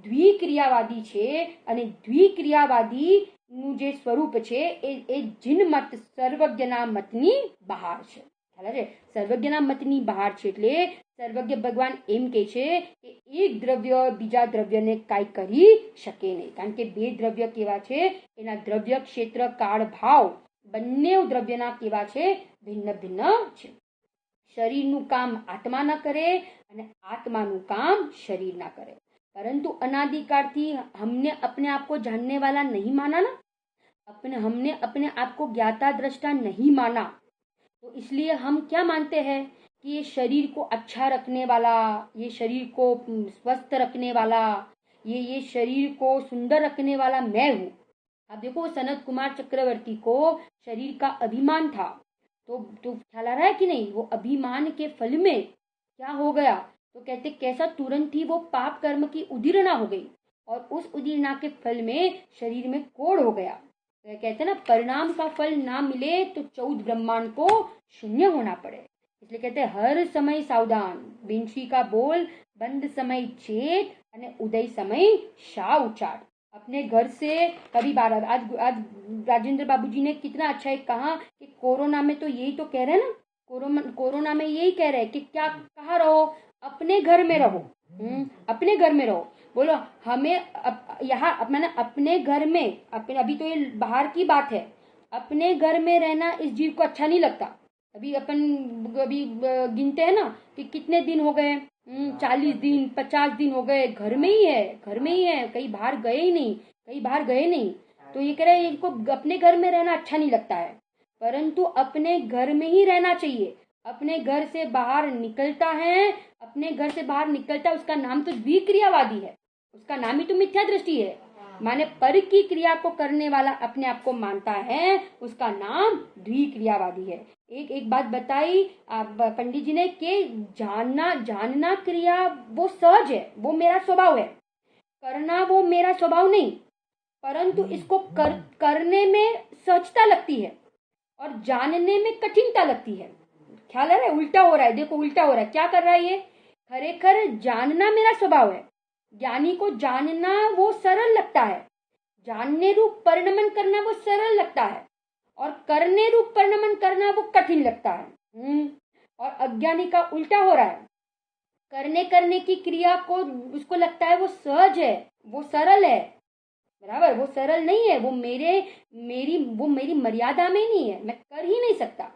દ્વિક્રિયાવાદી છે. અને દ્વિક્રિયાવાદી નું જે સ્વરૂપ છે એ જીનમત સર્વજ્ઞના મતની બહાર છે. ખ્યાલ આવે? સર્વજ્ઞના મતની બહાર છે એટલે સર્વજ્ઞ ભગવાન એમ કે છે કે એક દ્રવ્ય બીજા દ્રવ્યને કાંઈ કરી શકે નહીં, કારણ કે બે દ્રવ્ય કેવા છે? એના દ્રવ્ય ક્ષેત્ર કાળ ભાવ બંને દ્રવ્યના કેવા છે? ભિન્ન ભિન્ન છે. શરીરનું કામ આત્મા ન કરે અને આत्माનું કામ शरीर ना करे, परंतु अनादिकाल हमने अपने आप को जानने वाला नहीं माना ना, हमने अपने आप को ज्ञाता दृष्टा नहीं माना, तो इसलिए हम क्या मानते हैं कि ये शरीर को अच्छा रखने वाला, ये शरीर को स्वस्थ रखने वाला, ये शरीर को सुंदर रखने वाला मैं हूँ. अब देखो सनत कुमार चक्रवर्ती को शरीर का अभिमान था, तो ख्याल आ रहा है कि नहीं? वो अभिमान के फल में क्या हो गया? तो कहते कैसा तुरंत ही वो पाप कर्म की उदीर्णा हो गई और उस उदीर्णा के फल में शरीर में कोढ़ हो गया. तो कहते ना, परिणाम का फल ना मिले तो 14 ब्रह्मांड को शून्य होना पड़े. इसलिए कहते हर समय सावधान, बिंशी का बोल बंद समय चेत અને उदय समय शाह उचाट. अपने घर से कभी बार आज राजेंद्र बाबूजी ने कितना अच्छा एक कहा कि कोरोना में तो यही तो कह रहे हैं ना, कोरोना में यही कह रहे हैं कि क्या कहाँ रहो? अपने घर में रहो. अपने घर में रहो. बोलो हमें यहाँ मैंने अपने घर में, अपने अभी तो ये बाहर की बात है, अपने घर में रहना इस जीव को अच्छा नहीं लगता. अभी गिनते हैं ना कि कितने दिन हो गए, 40 दिन 50 दिन हो गए, घर में ही है, कहीं बाहर गए नहीं. तो ये कह रहे हैं इनको अपने घर में रहना अच्छा नहीं लगता है, परंतु अपने घर में ही रहना चाहिए. अपने घर से बाहर निकलता है, अपने घर से बाहर निकलता है, उसका नाम तो द्विक्रियावादी है, उसका नाम ही तो मिथ्या दृष्टि है। माने पर की क्रिया को करने वाला अपने आप को मानता है, उसका नाम द्विक्रियावादी है। एक बात बताई पंडित जी ने कि जानना क्रिया वो सहज है, वो मेरा स्वभाव है, करना वो मेरा स्वभाव नहीं, परंतु इसको करने में सहजता लगती है और जानने में कठिनता लगती है। ख्याल आ रहा है? उल्टा हो रहा है, देखो उल्टा हो रहा है। क्या कर रहा है ये? खरेखर जानना मेरा स्वभाव है, ज्ञानी को जानना वो सरल लगता है, जानने रूप परिणमन करना वो सरल लगता है, और करने रूप परिणमन करना वो कठिन लगता है। और अज्ञानी का उल्टा हो रहा है, करने की क्रिया को उसको लगता है वो सहज है, वो सरल है, बराबर। वो सरल नहीं है, वो मेरी मर्यादा में नहीं है, मैं कर ही नहीं सकता,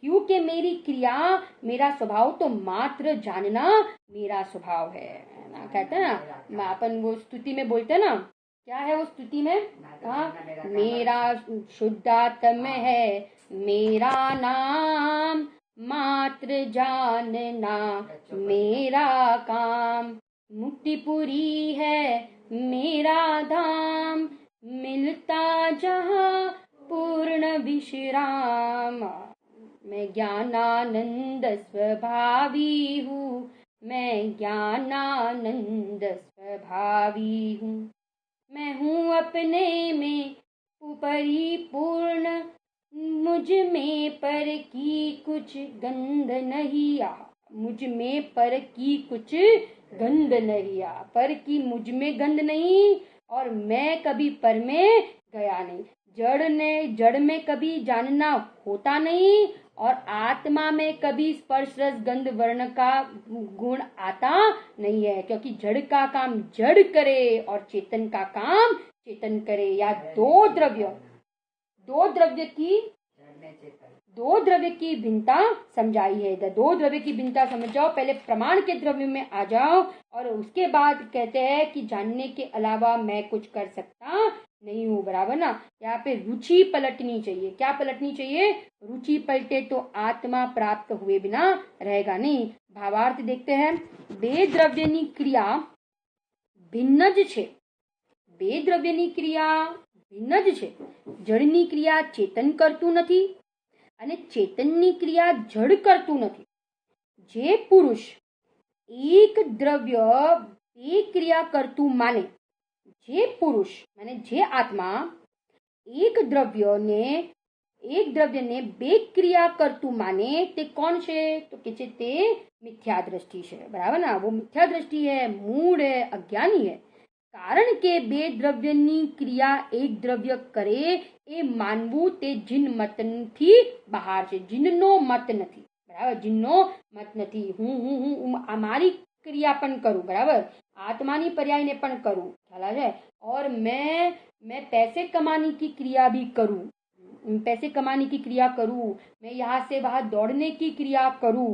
क्योंकि मेरी क्रिया, मेरा स्वभाव तो मात्र जानना मेरा स्वभाव है ना। कहते हैं ना, अपन वो स्तुति में बोलते हैं ना, क्या है वो स्तुति में? मेरा शुद्धात्म है मेरा नाम, मात्र जानना मेरा काम, मुक्तिपुरी है मेरा धाम, मिलता जहाँ पूर्ण विश्राम, मैं ज्ञानानंद स्वभावी हूँ, मैं ज्ञानानंद स्वभावी हूँ, मैं हूँ अपने में परिपूर्ण, मुझ में पर की कुछ गंध नहीं आ, मुझ में पर की कुछ गंध नहीं आ, पर की मुझ में गंध नहीं, और मैं कभी पर में गया नहीं। जड़ में कभी जानना होता नहीं, और आत्मा में कभी स्पर्श रस गंध वर्ण का गुण आता नहीं है, क्योंकि जड़ का काम जड़ करे और चेतन का काम चेतन करे। या दो द्रव्य की भिन्नता समझाई है। दो द्रव्य की भिन्नता समझ जाओ, पहले प्रमाण के द्रव्य में आ जाओ, और उसके बाद कहते हैं कि जानने के अलावा मैं कुछ कर सकता नहीं हूँ, बराबर ना। यहाँ पे रुचि पलटनी चाहिए। क्या पलटनी चाहिए? रुचि पलटे तो आत्मा प्राप्त हुए बिना रहेगा नहीं। भावार्थ देखते हैं। बे द्रव्यनी क्रिया भिन्न ज छे, बे द्रव्यनी क्रिया भिन्न ज छे। जड़नी क्रिया चेतन करતું નથી અને ચેતનની ક્રિયા જડ કરતું નથી। જે પુરુષ એક દ્રવ્ય બે ક્રિયા કરતું માને, જે પુરુષ माने जे आत्मा एक द्रव्य ने બે ક્રિયા કરતું माने તે કોણ છે? તો કે છે તે મિથ્યા દ્રષ્ટિ છે, બરાબર ના। वो मिथ्या दृष्टि है, मूढ़ है, अज्ञानी है। कारण के બે દ્રવ્યની ક્રિયા એક દ્રવ્ય કરે એ માનવું તે જીન મતથી બહાર છે। જીનનો મત નથી, બરાબર। જીનનો મત નથી। હું અમારી ક્રિયા પણ કરું, બરાબર। आत्मानी पर्याय ने पण करूं, ख्याल है। और मैं पैसे कमाने की क्रिया भी करूं, पैसे कमाने की क्रिया करूं, मैं यहाँ से वहां दौड़ने की क्रिया करूं,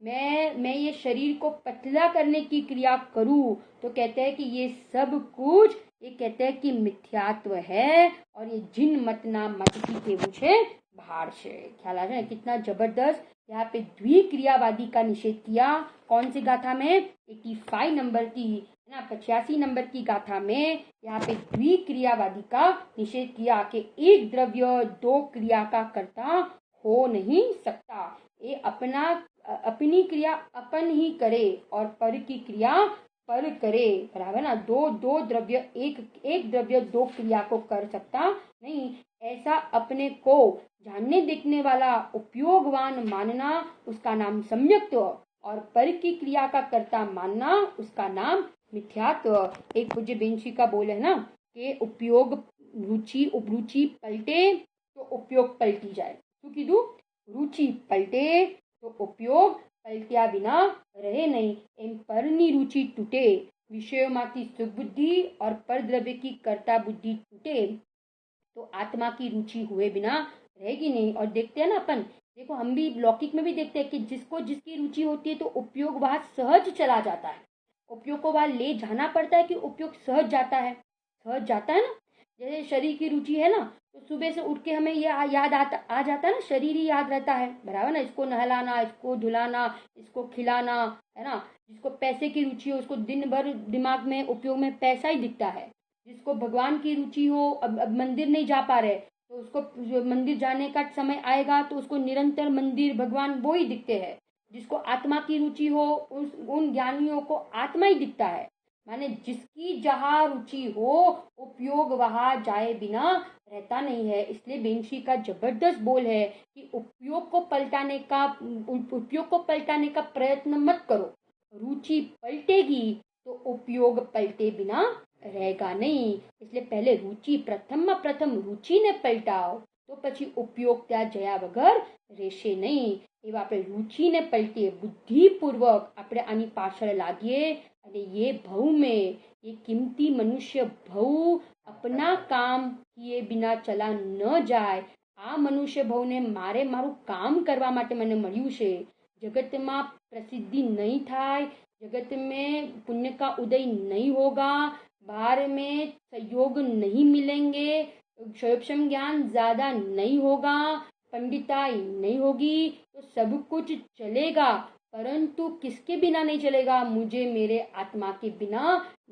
मैं ये शरीर को पतला करने की क्रिया करूं, तो कहते हैं कि ये सब कुछ, ये कहते हैं कि मिथ्यात्व है, और ये जिन मतना मत की केवु छे बाहर छे। ख्याल है कितना जबरदस्त। यहाँ पे द्विक्रियावादी का निषेध किया। कौन सी गाथा में? 85 नंबर की, है ना, 85 नंबर की गाथा में यहाँ पे द्विक्रियावादी का निषेध किया कि एक द्रव्य दो क्रिया का कर्ता हो नहीं सकता। ये अपनी क्रिया अपन ही करे और पर की क्रिया पर करे, बराबर ना। दो द्रव्य एक द्रव्य दो क्रिया को कर सकता नहीं। ऐसा अपने को जानने देखने वाला उपयोगवान मानना, उसका नाम सम्यक्त्व, और पर की क्रिया का कर्ता मानना, उसका नाम मिथ्यात्व। एक पूज्य बेंची का बोल है ना कि उपयोग रुचि पलटे तो उपयोग पलटी जाए। શું કીધું? रुचि पलटे तो उपयोग पलट्या बिना रहे नहीं। एम पરની रुचि टूटे, विषयोમાંથી सुबुद्धि और पर द्रव्य की कर्ता बुद्धि टूटे, तो आत्मा की रुचि हुए बिना रहेगी नहीं। और देखते हैं ना अपन, देखो हम भी लौकिक में भी देखते हैं कि जिसको जिसकी रुचि होती है तो उपयोग वहां सहज चला जाता है। उपयोग को वहां ले जाना पड़ता है कि उपयोग सहज जाता है ना। जैसे शरीर की रुचि है ना, तो सुबह से उठ के हमें ये याद आ जाता है ना, शरीर ही याद रहता है, बराबर ना, इसको नहलाना, इसको धुलाना, इसको खिलाना, है ना। जिसको पैसे की रुचि हो उसको दिन भर दिमाग में उपयोग में पैसा ही दिखता है। जिसको भगवान की रुचि हो, अब मंदिर नहीं जा पा रहे तो उसको मंदिर जाने का समय आएगा तो उसको निरंतर मंदिर भगवान वो ही दिखते हैं। जिसको आत्मा की रुचि हो उन ज्ञानियों को आत्मा ही दिखता है। माने जिसकी जहाँ रुचि हो उपयोग वहां जाए बिना रहता नहीं है। इसलिए बेंशी का जबरदस्त बोल है कि उपयोग को पलटाने का प्रयत्न मत करो। रुचि पलटेगी तो उपयोग पलटे बिना रहेगा नहीं। इसलिए पहले रुचि प्रथम रुचि ने पलटाओ तो પછી ઉપયોગ ત્યાં જયા વગર રહેશે નહીં। એવા આપણે रुचिને પલટીએ, બુદ્ધિપૂર્વક આપણે આની પાછળ લાગીએ અને ये भव में ये कीमती मनुष्य भव अपना काम किए बिना चला न जाए। आ मनुष्य भव ने मारू काम करवा माटे मने मळ्युं छे। जगत में प्रसिद्धि नहीं थाय, जगत में पुण्य का उदय नहीं होगा, बाहर में सहयोग नहीं मिलेंगे, क्षयोक्षम ज्ञान ज्यादा नहीं होगा, पंडिताई नहीं होगी, तो सब कुछ चलेगा परंतु किसके बिना नहीं चलेगा? मुझे मेरे आत्मा के बिना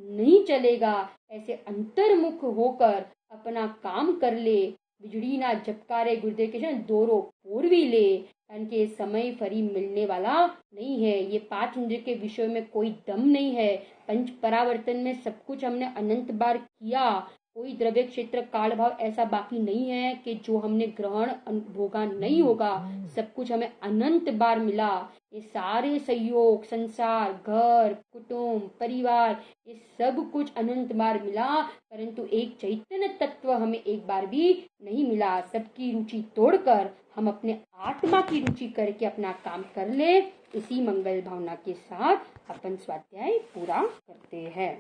नहीं चलेगा। ऐसे अंतर्मुख होकर अपना काम कर ले। बिजड़ी ना झपकारे गुरुदेव के दोरो पोरवी ले, कारण के समय फरी मिलने वाला नहीं है। ये 5 इंद्रिय के विषय में कोई दम नहीं है। पंच परावर्तन में सब कुछ हमने अनंत बार किया। कोई द्रव्य क्षेत्र काल भाव ऐसा बाकी नहीं है कि जो हमने ग्रहण भोगा नहीं होगा। सब कुछ हमें अनंत बार मिला। ये सारे सहयोग, संसार, घर, कुटुंब, परिवार, ये सब कुछ अनंत बार मिला, परंतु एक चैतन्य तत्व हमें एक बार भी नहीं मिला। सबकी रुचि तोड़कर हम अपने आत्मा की रुचि करके अपना काम कर ले। इसी मंगल भावना के साथ अपन स्वाध्याय पूरा करते हैं।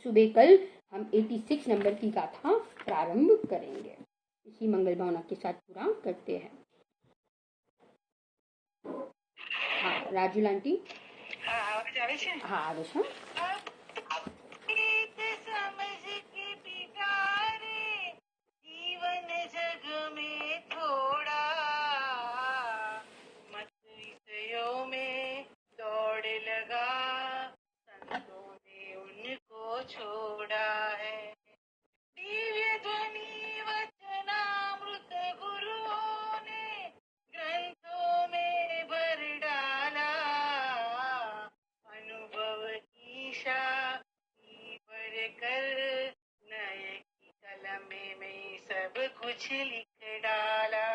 सुबह कल हम 86 नंबर की गाथा प्रारंभ करेंगे। इसी मंगल भावना के साथ पूरा करते हैं। हाँ राजू आंटी, हाँ आवे छे। छोड़ा है दिव्य ध्वनि वचनामृत गुरुओं ने ग्रंथों में भर डाला। अनुभव की शाही भर कर नए की कलम में सब कुछ लिख डाला।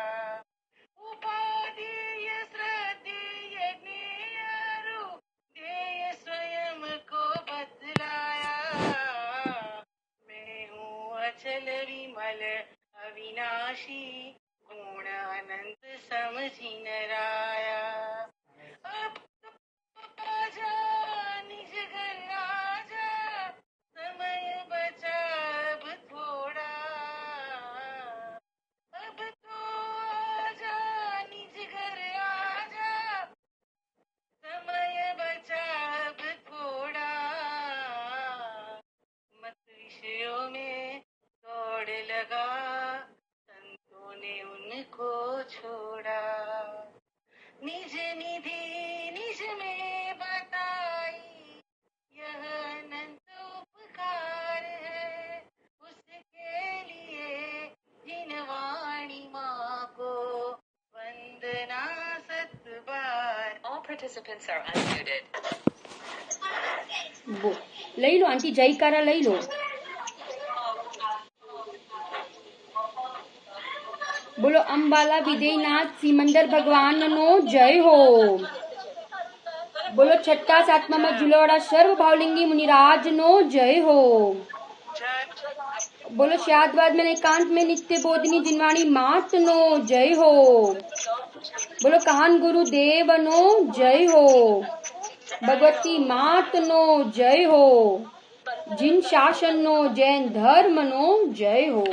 उपाधेय श्रद्धेय ज्ञेय ध्येय स्वयं को बतलाया। मैं हूँ अचल विमल अविनाशी गुण अनंत समझी न राया। अब तो आजा निज घर आजा, समय बचा अब थोड़ा। अब तो आजा निज घर आजा, समय बचा अब थोड़ा। मत विषयों में दौड़ लगा, संतों ने उनको छोड़ा। निज निधि निज में बताई, यह अनंत उपकार है उसके लिए जिन वाणी माँ को वंदना 7 बार। All participants are unmuted. वो लई लो आंटी, जयकारा लई लो। बोलो अंबाला विदेयनाथ सिमंदर भगवान नो जय हो। बोलो छठा सातमा में जुलोड़ा सर्व भावलिंगी मुनिराज नो जय हो। बोलो शादवाद में एकांत में नित्य बोधिनी जिनवाणी मात नो जय हो। बोलो कान गुरु देव नो जय हो। भगवती मात नो जय हो। जिन शासन नो जैन धर्म नो जय हो।